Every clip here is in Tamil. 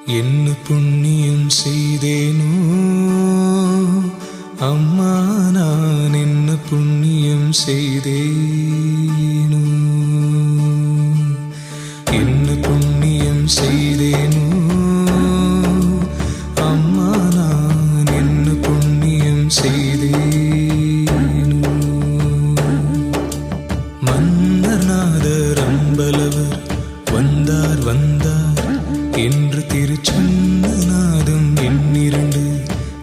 என்ன புண்ணியம் செய்தேனோ அம்மா, நான் என்ன புண்ணியம் செய்தேனோ, என்ன புண்ணியம் செய்தேனோ அம்மா, நான் என்ன புண்ணியம் செய்தேனோ. மன்னர் நாதர் அம்பலவர் வந்தார் வந்தார் என்று திருச்சொன்ன நாதம் என்னிரண்டு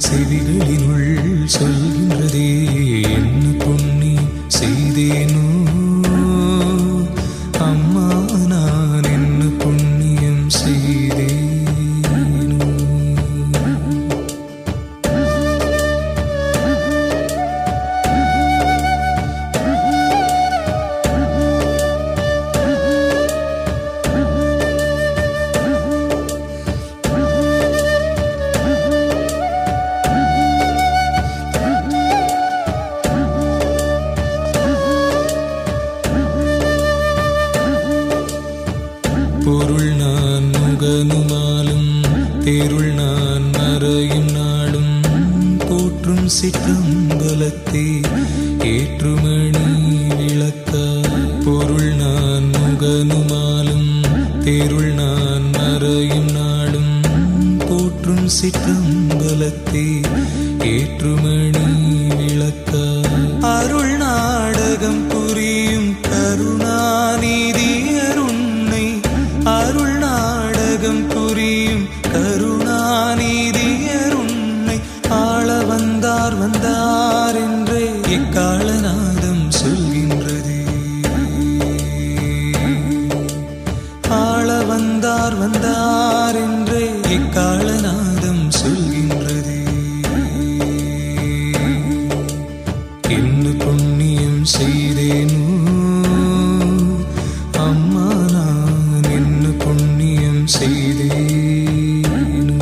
செவிகளினுள் சொல்கின்றதே. என்ன புண்ணியம் செய்தேனோ அம்மா, நான் என்ன புண்ணியம் செய்தேனோ. பொருள் நான் முகனுமாலும் தேருள் நான் மறையும் நாடும் போற்றும் சிற்றம்பலத்தே ஏற்றுமணி விளக்க. பொருள் நான் முகனுமாலும் தேருள் நான் மறையும் நாடும் போற்றும் சிற்றம்பலத்தே ஏற்றுமணி விளக்க. அருள் நாடகம் புரியும் கருணாநிதி அருணை, அருள் நாடகம் புரியும் கருணாநிதி அருணை ஆள வந்தார் வந்தார் என்றே இக்காலநாதம் சொல்கின்றதே. ஆள வந்தார் வந்தார் என்றே இக்காலநாதம் சொல்கின்றதே. என்ன புண்ணியம் செய்தேனோ அம்மா, நான் என்ன புண்ணியம் செய்தேனோ.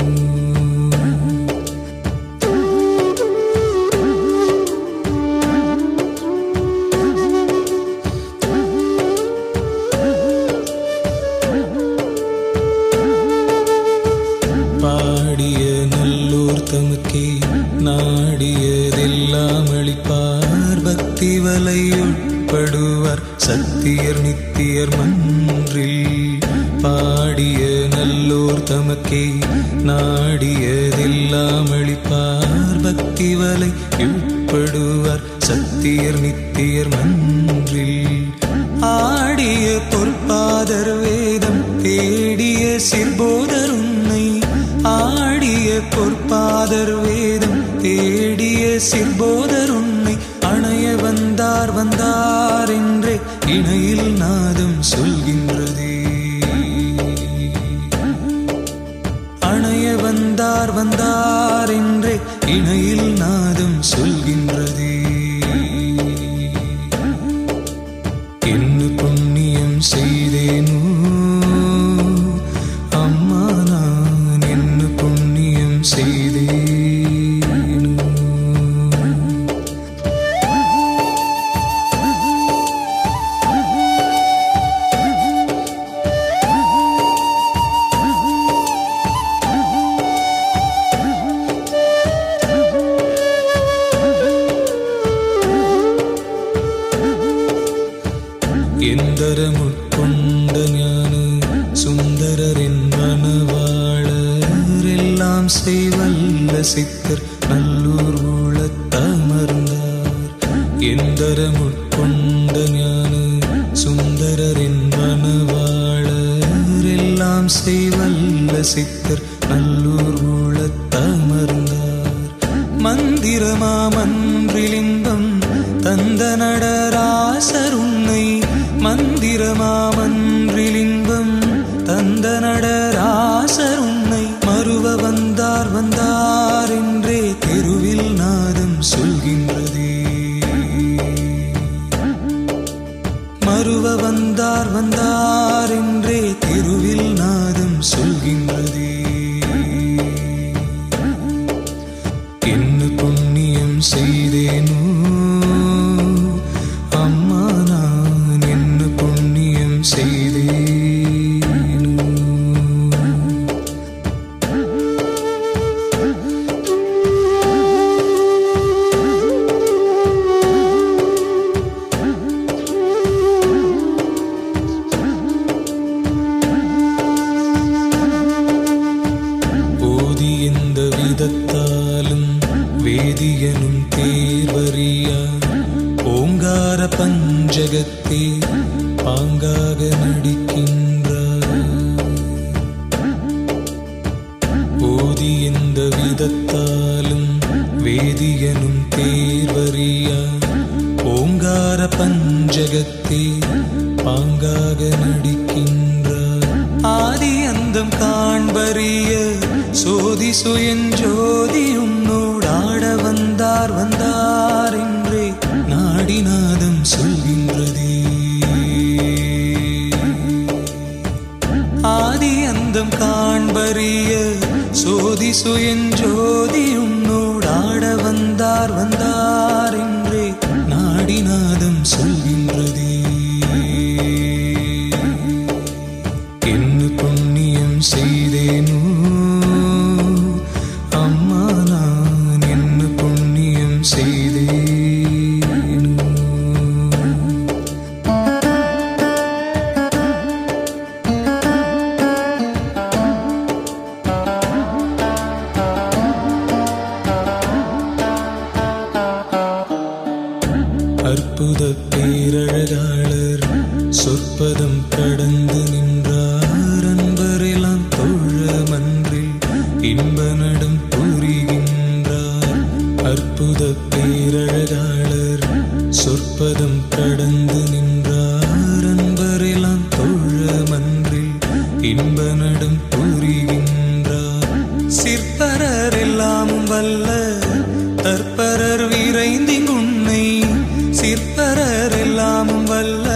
பாடிய நல்லோர் தமக்கே நாடியதெல்லாம் அளிப்பார், பக்தி வலையுட்படுவார் சத்தியர் நித்தியர் மன்றில். பாடிய நல்லோர் தமக்கே நாடியதெல்லாம் அளிப்பார், பக்தி வலையுட்படுவார் சத்தியர் நித்தியர் மன்றில். ஆடிய பொற்பாதர் வேதம் தேடிய சிற்போதர் உன்னை, ஆடிய பொற்பாதர் வேதம் தேடிய சிற்போதர் உன்னை அணைய வந்தார் வந்தார் என்றே இணையில் நாதம் சொல்கின்றதே. அணைய வந்தார் வந்தார் என்றே இணையில் நாதம் சொல்கின்றதே. என்ன புண்ணியம் செய்தேனோ அம்மா, நான் என்ன புண்ணியம் செய்தேனோ. எந்தரமுட்கொண்ட ஞான சுந்தரரின் மனவாளர் எல்லாம் செய்வல்ல சித்தர் நல்லூர் ஊழத்தமர்ந்தார். எந்தரமுட்கொண்ட ஞான சுந்தரரின் மனவாளர் எல்லாம் செய்வல்ல சித்தர் நல்லூர் ஊழத்தமர்ந்தார். மந்திரமா மன்றிலிங்கம் தந்த நடராசர் உன்னை, மந்திரமா மன்றிலிங்கம் தந்த நடராசர் உன்னை மறுவ வந்தார் வந்தார் என்றே தெருவில் நாதம் சொல்கின்றதே. மறுவ வந்தார் வந்தார் என்றே தெருவில் நாதம் சொல்கின்றதே. என்ன புண்ணியம் செய்தேனோ அம்மா, நான் என்ன புண்ணியம் செய்தேனோ. பஞ்சகத்தே பாங்காக நடிக்கின்றார். ஓதி எந்த விதத்தாலும் வேதியனும் தேர்வறியா ஓங்கார பஞ்சகத்தே பாங்காக நடிக்கின்றார். ஆதி அந்தம் காண்பறிய சோதி சுயஞ்சோதி உன்னோடாட வந்தார் வந்தார் என்றே நாடிநாதம் சொல்கின்றதே. ஆதி அந்தம் காண்பறிய சோதி சுயஞ்சோதி உன்னோடாட வந்தார் வந்தார் என்றே நாடிநாதம் சொல்கின்றதே. என்ன புண்ணியம் செய்தேனோ அம்மா நான் என்ன புண்ணியம் செய்தேனோ. அற்புத பேரழகாளர் சொற்பதம் கடந்து நின்றார். அன்பரெல்லாம் தொழ மன்றில் இன்ப நடம் புரிகின்றார். அற்புத பேரழகாளர் சொற்பதம் கடந்து நின்றார். அன்பரெல்லாம் தொழ மன்றில் இன்ப நடம் புரிகின்றார். சிற்பரர் எல்லாமும் வல்ல தற்பரர் விரைந்திங்குன்னை சிற்பரர் எல்லாமும் வல்ல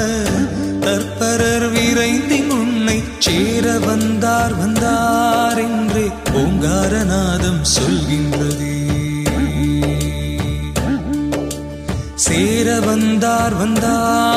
தற்பரர் விரைந்திங்குன்னை சேர வந்தார் வந்தார் என்று ஓங்காரநாதம் சொல்கின்றதே. சேர வந்தார் வந்தார்